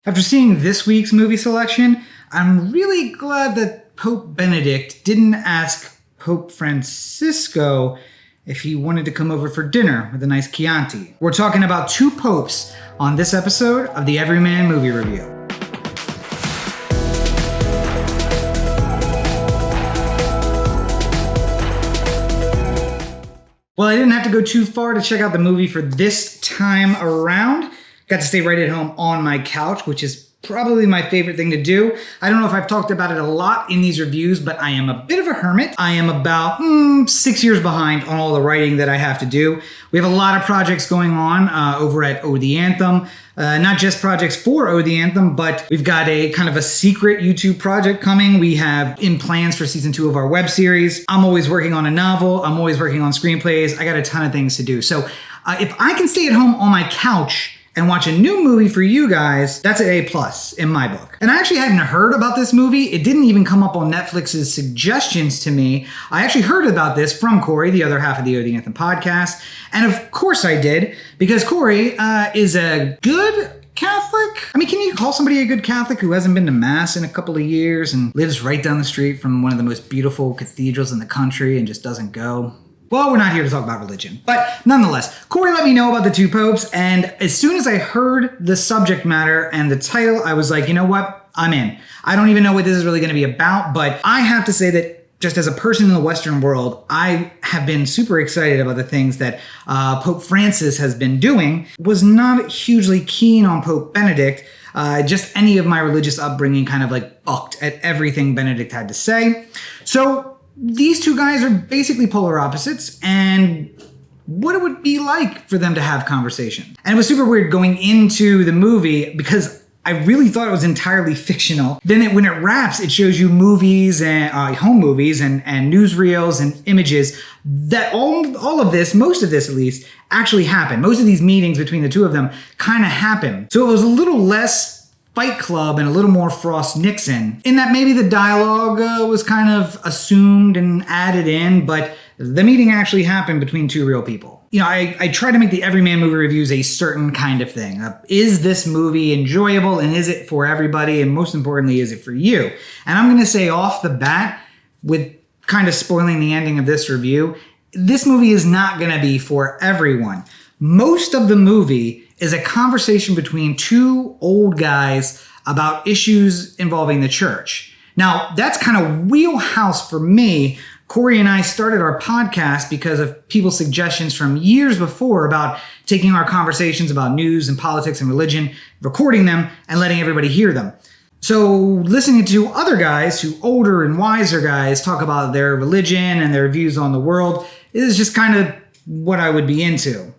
After seeing this week's movie selection, I'm really glad that Pope Benedict didn't ask Pope Francisco if he wanted to come over for dinner with a nice Chianti. We're talking about two popes on this episode of the Everyman Movie Review. Well, I didn't have to go too far to check out the movie for this time around. Got to stay right at home on my couch, which is probably my favorite thing to do. I don't know if I've talked about it a lot in these reviews, but I am a bit of a hermit. I am about 6 years behind on all the writing that I have to do. We have a lot of projects going on over at O The Anthem. Not just projects for O The Anthem, but we've got a kind of a secret YouTube project coming. We have in plans for season 2 of our web series. I'm always working on a novel. I'm always working on screenplays. I got a ton of things to do. So if I can stay at home on my couch and watch a new movie for you guys, that's an A+ in my book. And I actually hadn't heard about this movie. It didn't even come up on Netflix's suggestions to me. I actually heard about this from Corey, the other half of the O The Anthem podcast. And of course I did, because Corey is a good Catholic. I mean, can you call somebody a good Catholic who hasn't been to Mass in a couple of years and lives right down the street from one of the most beautiful cathedrals in the country and just doesn't go? Well, we're not here to talk about religion, but nonetheless, Corey let me know about the two popes, and as soon as I heard the subject matter and the title, I was like, you know what? I'm in. I don't even know what this is really going to be about, but I have to say that just as a person in the Western world, I have been super excited about the things that Pope Francis has been doing. Was not hugely keen on Pope Benedict. Just any of my religious upbringing kind of like balked at everything Benedict had to say. So these two guys are basically polar opposites, and what it would be like for them to have conversation. And it was super weird going into the movie because I really thought it was entirely fictional. Then when it wraps, it shows you movies and home movies and newsreels and images that all of this, most of this at least, actually happened. Most of these meetings between the two of them kind of happened. So it was a little less Fight Club and a little more Frost Nixon, in that maybe the dialogue was kind of assumed and added in, but the meeting actually happened between two real people. You know, I try to make the Everyman Movie Reviews a certain kind of thing. Is this movie enjoyable, and is it for everybody, and most importantly, is it for you? And I'm going to say off the bat, with kind of spoiling the ending of this review, this movie is not going to be for everyone. Most of the movie is a conversation between two old guys about issues involving the church. Now, that's kind of wheelhouse for me. Corey and I started our podcast because of people's suggestions from years before about taking our conversations about news and politics and religion, recording them, and letting everybody hear them. So listening to other guys, older and wiser guys, talk about their religion and their views on the world is just kind of what I would be into.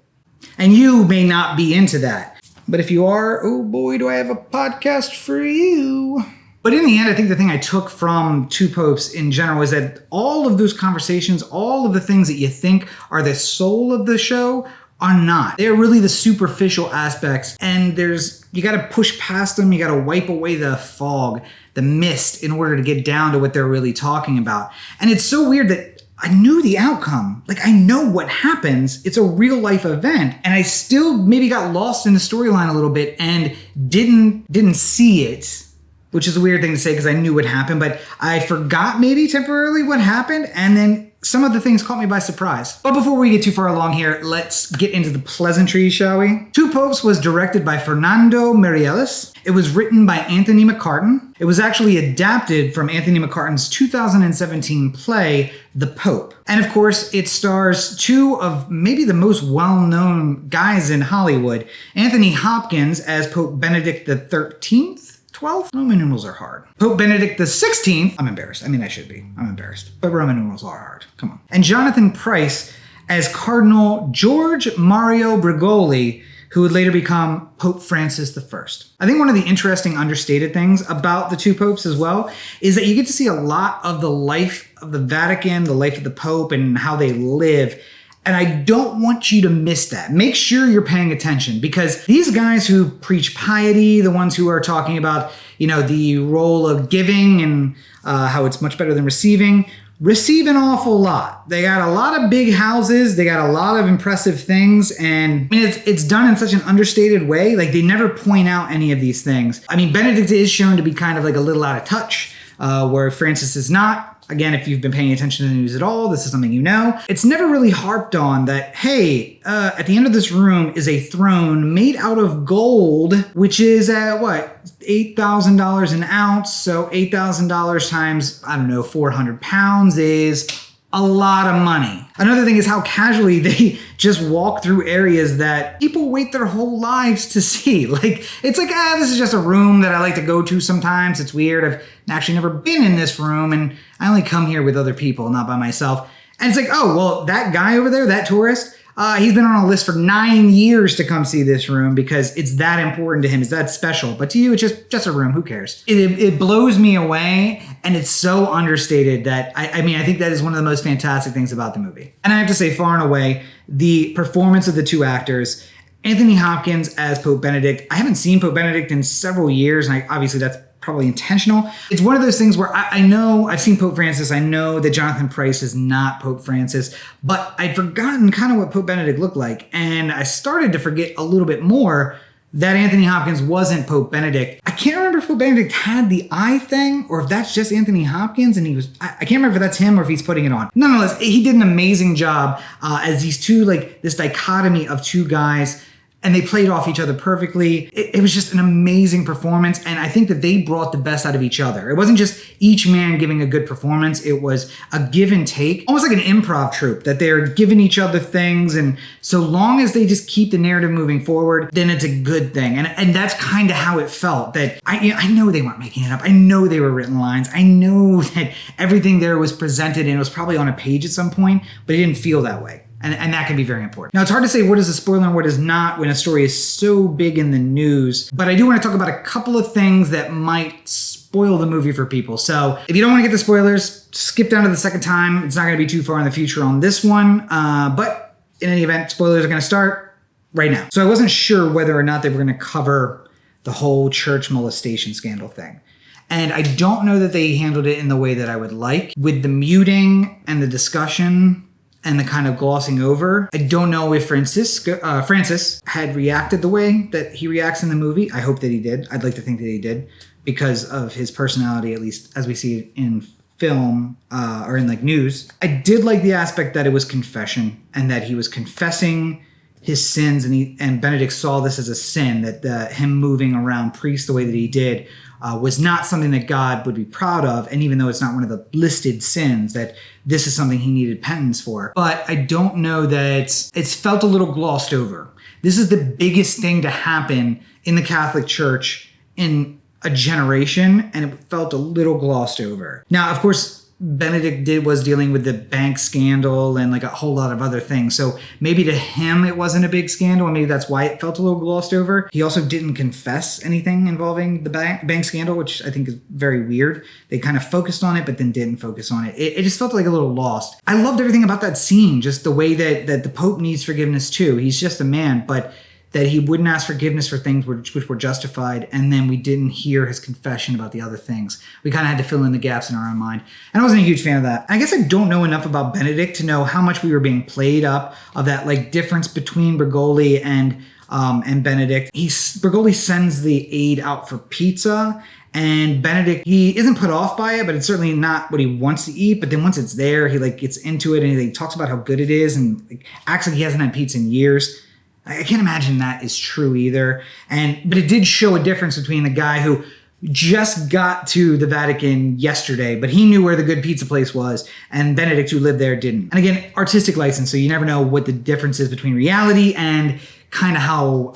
And you may not be into that. But if you are, oh boy, do I have a podcast for you. But in the end, I think the thing I took from Two Popes in general is that all of those conversations, all of the things that you think are the soul of the show are not. They're really the superficial aspects. And you got to push past them. You got to wipe away the fog, the mist, in order to get down to what they're really talking about. And it's so weird that I knew the outcome. Like, I know what happens. It's a real life event. And I still maybe got lost in the storyline a little bit and didn't see it, which is a weird thing to say because I knew what happened, but I forgot maybe temporarily what happened. And then some of the things caught me by surprise. But before we get too far along here, let's get into the pleasantries, shall we? Two Popes was directed by Fernando Meirelles. It was written by Anthony McCarten. It was actually adapted from Anthony McCarten's 2017 play, The Pope. And of course, it stars two of maybe the most well-known guys in Hollywood. Anthony Hopkins as Pope Benedict the 13th. 12th? Roman numerals are hard. Pope Benedict the 16th. I'm embarrassed. I mean, I should be. I'm embarrassed. But Roman numerals are hard. Come on. And Jonathan Pryce as Cardinal George Mario Bergoglio, who would later become Pope Francis I. I think one of the interesting understated things about the two popes as well is that you get to see a lot of the life of the Vatican, the life of the Pope, and how they live. And I don't want you to miss that. Make sure you're paying attention, because these guys who preach piety, the ones who are talking about, the role of giving and how it's much better than receiving, receive an awful lot. They got a lot of big houses, they got a lot of impressive things, and I mean, it's done in such an understated way. Like, they never point out any of these things. I mean, Benedict is shown to be kind of like a little out of touch, where Francis is not. Again, if you've been paying attention to the news at all, this is something you know. It's never really harped on that, hey, at the end of this room is a throne made out of gold, which is at what? $8,000 an ounce. So $8,000 times, I don't know, 400 pounds is a lot of money. Another thing is how casually they just walk through areas that people wait their whole lives to see. Like, it's like, this is just a room that I like to go to sometimes. It's weird. I've actually never been in this room, and I only come here with other people, not by myself. And it's like, oh, well, that guy over there, that tourist, he's been on a list for 9 years to come see this room because it's that important to him. It's that special. But to you, it's just a room. Who cares? It blows me away, and it's so understated that, I mean, I think that is one of the most fantastic things about the movie. And I have to say, far and away, the performance of the two actors, Anthony Hopkins as Pope Benedict. I haven't seen Pope Benedict in several years, and obviously that's probably intentional. It's one of those things where I know I've seen Pope Francis. I know that Jonathan Pryce is not Pope Francis, but I'd forgotten kind of what Pope Benedict looked like. And I started to forget a little bit more that Anthony Hopkins wasn't Pope Benedict. I can't remember if Pope Benedict had the eye thing or if that's just Anthony Hopkins and I can't remember if that's him or if he's putting it on. Nonetheless, he did an amazing job as these two, like this dichotomy of two guys, and they played off each other perfectly. It was just an amazing performance, and I think that they brought the best out of each other. It wasn't just each man giving a good performance. It was a give and take, almost like an improv troupe, that they're giving each other things, and so long as they just keep the narrative moving forward, then it's a good thing. And that's kind of how it felt. That I know they weren't making it up. I know they were written lines. I know that everything there was presented and it was probably on a page at some point, but it didn't feel that way. And that can be very important. Now, it's hard to say what is a spoiler and what is not when a story is so big in the news, but I do want to talk about a couple of things that might spoil the movie for people. So if you don't want to get the spoilers, skip down to the second time. It's not going to be too far in the future on this one, but in any event, spoilers are going to start right now. So I wasn't sure whether or not they were going to cover the whole church molestation scandal thing. And I don't know that they handled it in the way that I would like. With the muting and the discussion and the kind of glossing over, I don't know if Francis had reacted the way that he reacts in the movie. I hope that he did. I'd like to think that he did because of his personality, at least as we see it in film or in like news. I did like the aspect that it was confession and that he was confessing his sins, and Benedict saw this as a sin, that him moving around priests the way that he did was not something that God would be proud of. And even though it's not one of the listed sins, that this is something he needed penance for. But I don't know that it's felt a little glossed over. This is the biggest thing to happen in the Catholic Church in a generation, and it felt a little glossed over. Now, of course, Benedict was dealing with the bank scandal and like a whole lot of other things. So maybe to him it wasn't a big scandal, and maybe that's why it felt a little glossed over. He also didn't confess anything involving the bank scandal, which I think is very weird. They kind of focused on it, but then didn't focus on it. It just felt like a little lost. I loved everything about that scene, just the way that the Pope needs forgiveness too. He's just a man, but that he wouldn't ask forgiveness for things which were justified, and then we didn't hear his confession about the other things. We kind of had to fill in the gaps in our own mind. And I wasn't a huge fan of that. And I guess I don't know enough about Benedict to know how much we were being played up of that like difference between Bergoglio and Benedict. Bergoglio sends the aide out for pizza, and Benedict, he isn't put off by it, but it's certainly not what he wants to eat. But then once it's there, he like gets into it and he talks about how good it is and like, acts like he hasn't had pizza in years. I can't imagine that is true either. But it did show a difference between the guy who just got to the Vatican yesterday, but he knew where the good pizza place was, and Benedict, who lived there, didn't. And again, artistic license, so you never know what the difference is between reality and kind of how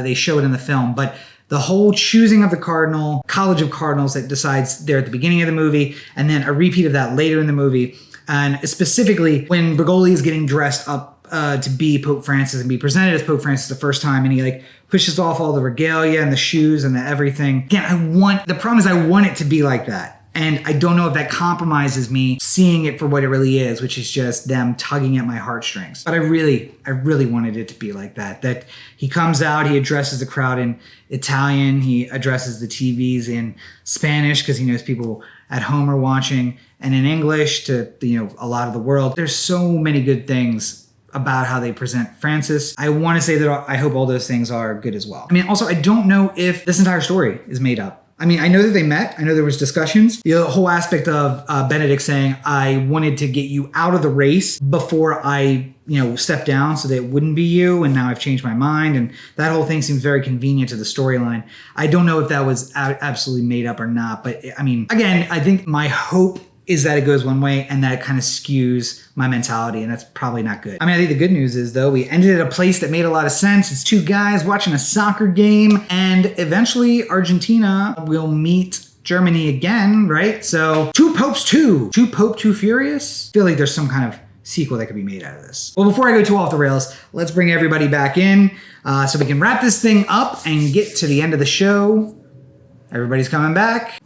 they show it in the film. But the whole choosing of the cardinal, College of Cardinals that decides there at the beginning of the movie, and then a repeat of that later in the movie, and specifically when Bergoglio is getting dressed up to be Pope Francis and be presented as Pope Francis the first time, and he like pushes off all the regalia and the shoes and the everything. Again, the problem is I want it to be like that. And I don't know if that compromises me seeing it for what it really is, which is just them tugging at my heartstrings. But I really wanted it to be like that. That he comes out, he addresses the crowd in Italian, he addresses the TVs in Spanish because he knows people at home are watching, and in English to a lot of the world. There's so many good things about how they present Francis. I want to say that I hope all those things are good as well. I mean, also, I don't know if this entire story is made up. I mean, I know that they met. I know there was discussions. The whole aspect of Benedict saying, I wanted to get you out of the race before I, stepped down so that it wouldn't be you, and now I've changed my mind. And that whole thing seems very convenient to the storyline. I don't know if that was absolutely made up or not. But I mean, again, I think my hope is that it goes one way and that it kind of skews my mentality, and that's probably not good. I mean, I think the good news is, though, we ended at a place that made a lot of sense. It's two guys watching a soccer game, and eventually Argentina will meet Germany again, right? So, Two Popes 2. Two Pope, Too Furious? I feel like there's some kind of sequel that could be made out of this. Well, before I go too off the rails, let's bring everybody back in so we can wrap this thing up and get to the end of the show. Everybody's coming back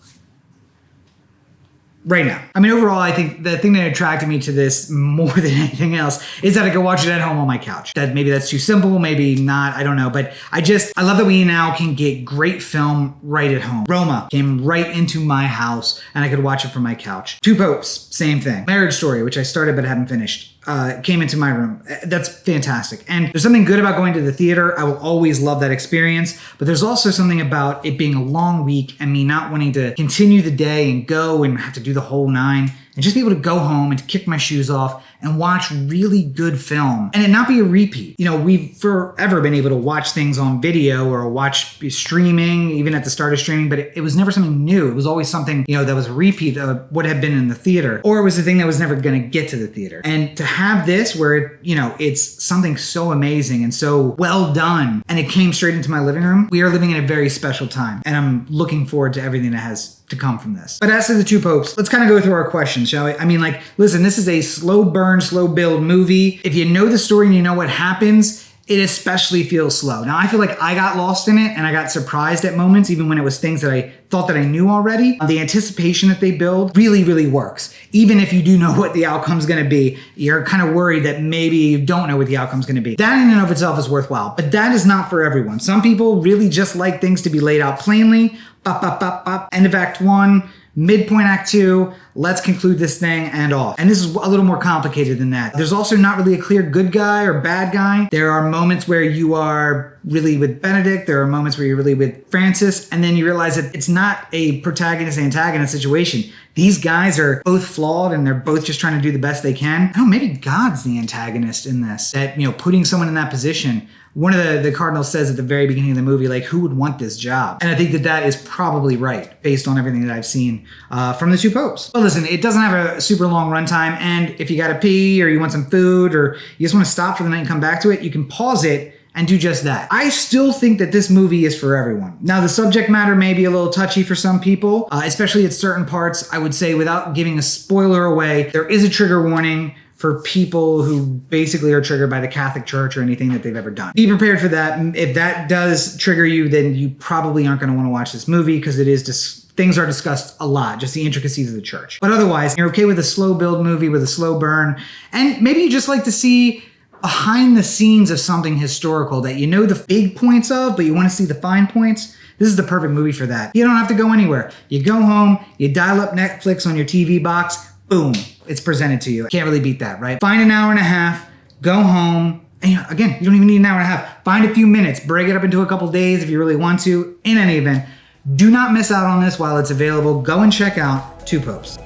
right now. I mean, overall, I think the thing that attracted me to this more than anything else is that I could watch it at home on my couch. That maybe that's too simple, maybe not, I don't know. But I love that we now can get great film right at home. Roma came right into my house and I could watch it from my couch. Two Popes, same thing. Marriage Story, which I started but haven't finished, came into my room. That's fantastic. And there's something good about going to the theater. I will always love that experience. But there's also something about it being a long week and me not wanting to continue the day and go and have to do the whole nine, and just be able to go home and to kick my shoes off and watch really good film and it not be a repeat. We've forever been able to watch things on video or watch streaming, even at the start of streaming, but it was never something new. It was always something, that was a repeat of what had been in the theater, or it was the thing that was never going to get to the theater. And to have this where, it's something so amazing and so well done, and it came straight into my living room, we are living in a very special time. And I'm looking forward to everything that has to come from this. But as to the Two Popes, let's kind of go through our questions, shall we? I mean, listen, this is a slow burn, slow build movie. If you know the story and you know what happens, it especially feels slow. Now, I feel like I got lost in it and I got surprised at moments, even when it was things that I thought that I knew already. The anticipation that they build really, really works. Even if you do know what the outcome's gonna be, you're kind of worried that maybe you don't know what the outcome's gonna be. That in and of itself is worthwhile, but that is not for everyone. Some people really just like things to be laid out plainly. Bop, bop, bop, bop. End of Act 1. Midpoint Act 2, let's conclude this thing and off. And this is a little more complicated than that. There's also not really a clear good guy or bad guy. There are moments where you are really with Benedict. There are moments where you're really with Francis. And then you realize that it's not a protagonist-antagonist situation. These guys are both flawed and they're both just trying to do the best they can. Oh, maybe God's the antagonist in this. That, putting someone in that position. One of the cardinals says at the very beginning of the movie, who would want this job? And I think that is probably right, based on everything that I've seen from the Two Popes. But listen, it doesn't have a super long runtime, and if you gotta pee, or you want some food, or you just want to stop for the night and come back to it, you can pause it and do just that. I still think that this movie is for everyone. Now, the subject matter may be a little touchy for some people, especially at certain parts. I would say, without giving a spoiler away, there is a trigger warning for people who basically are triggered by the Catholic Church or anything that they've ever done. Be prepared for that. If that does trigger you, then you probably aren't going to want to watch this movie, because it is just things are discussed a lot, just the intricacies of the church. But otherwise, you're okay with a slow build movie with a slow burn, and maybe you just like to see behind the scenes of something historical that you know the big points of, but you want to see the fine points. This is the perfect movie for that. You don't have to go anywhere. You go home, you dial up Netflix on your TV box, boom, it's presented to you. Can't really beat that, right? Find an hour and a half, go home, and again, you don't even need an hour and a half. Find a few minutes, break it up into a couple days if you really want to. In any event, do not miss out on this while it's available. Go and check out Two Popes.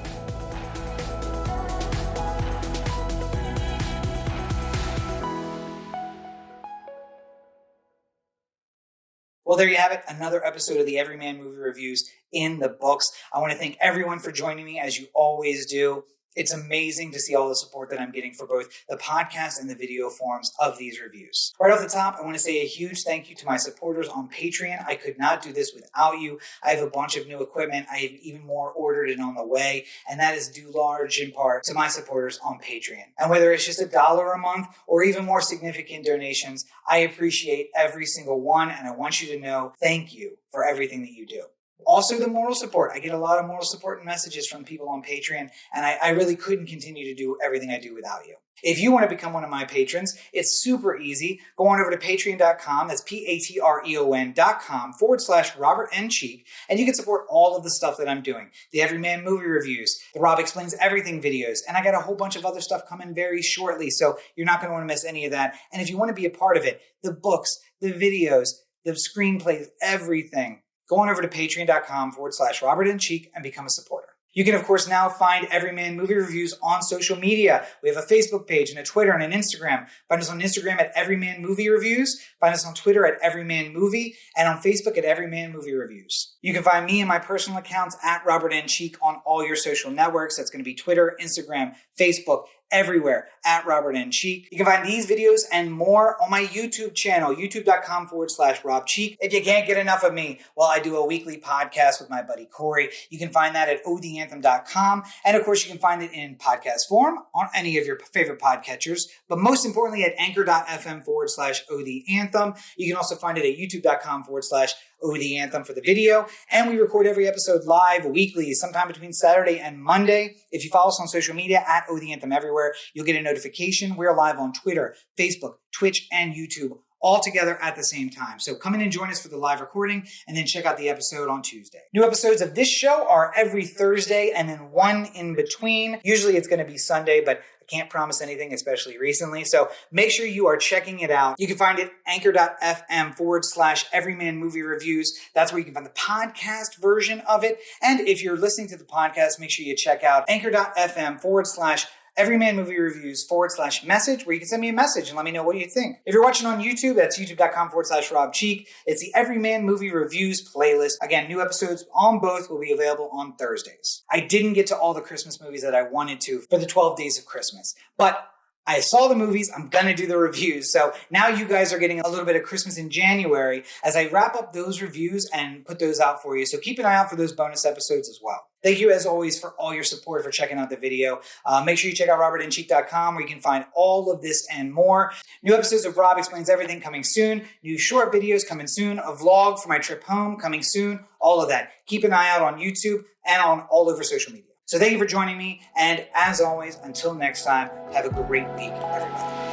Well, there you have it. Another episode of the Everyman Movie Reviews in the books. I want to thank everyone for joining me, as you always do. It's amazing to see all the support that I'm getting for both the podcast and the video forms of these reviews. Right off the top, I want to say a huge thank you to my supporters on Patreon. I could not do this without you. I have a bunch of new equipment. I have even more ordered and on the way, and that is due large in part to my supporters on Patreon. And whether it's just $1 a month or even more significant donations, I appreciate every single one, and I want you to know thank you for everything that you do. Also, the moral support. I get a lot of moral support and messages from people on Patreon, and I really couldn't continue to do everything I do without you. If you want to become one of my patrons, it's super easy. Go on over to patreon.com, that's patreon.com/Robert N. Cheek, and you can support all of the stuff that I'm doing. The Everyman Movie reviews, the Rob Explains Everything videos, and I got a whole bunch of other stuff coming very shortly, so you're not going to want to miss any of that. And if you want to be a part of it, the books, the videos, the screenplays, everything, go on over to patreon.com/Robert N. Cheek and become a supporter. You can, of course, now find Everyman Movie Reviews on social media. We have a Facebook page and a Twitter and an Instagram. Find us on Instagram at Everyman Movie Reviews. Find us on Twitter at Everyman Movie and on Facebook at Everyman Movie Reviews. You can find me and my personal accounts at Robert N. Cheek on all your social networks. That's going to be Twitter, Instagram, Facebook, everywhere at Robert N. Cheek. You can find these videos and more on my YouTube channel, youtube.com/Rob Cheek. If you can't get enough of me, well, I do a weekly podcast with my buddy Corey. You can find that at otheanthem.com. And of course, you can find it in podcast form on any of your favorite podcatchers, but most importantly at anchor.fm/otheanthem. You can also find it at youtube.com/O The Anthem for the video. And we record every episode live weekly, sometime between Saturday and Monday. If you follow us on social media at O The Anthem everywhere, you'll get a notification. We're live on Twitter, Facebook, Twitch, and YouTube, all together at the same time. So come in and join us for the live recording and then check out the episode on Tuesday. New episodes of this show are every Thursday and then one in between. Usually it's going to be Sunday, but I can't promise anything, especially recently. So make sure you are checking it out. You can find it anchor.fm/Everyman Movie Reviews. That's where you can find the podcast version of it. And if you're listening to the podcast, make sure you check out anchor.fm/Everyman Movie Reviews /message, where you can send me a message and let me know what you think. If you're watching on YouTube, that's youtube.com/Rob Cheek. It's the Everyman Movie Reviews playlist. Again, new episodes on both will be available on Thursdays. I didn't get to all the Christmas movies that I wanted to for the 12 days of Christmas, but I saw the movies. I'm going to do the reviews. So now you guys are getting a little bit of Christmas in January as I wrap up those reviews and put those out for you. So keep an eye out for those bonus episodes as well. Thank you, as always, for all your support, for checking out the video. Make sure you check out robertncheek.com, where you can find all of this and more. New episodes of Rob Explains Everything coming soon. New short videos coming soon. A vlog for my trip home coming soon. All of that. Keep an eye out on YouTube and on all over social media. So thank you for joining me. And as always, until next time, have a great week, everybody.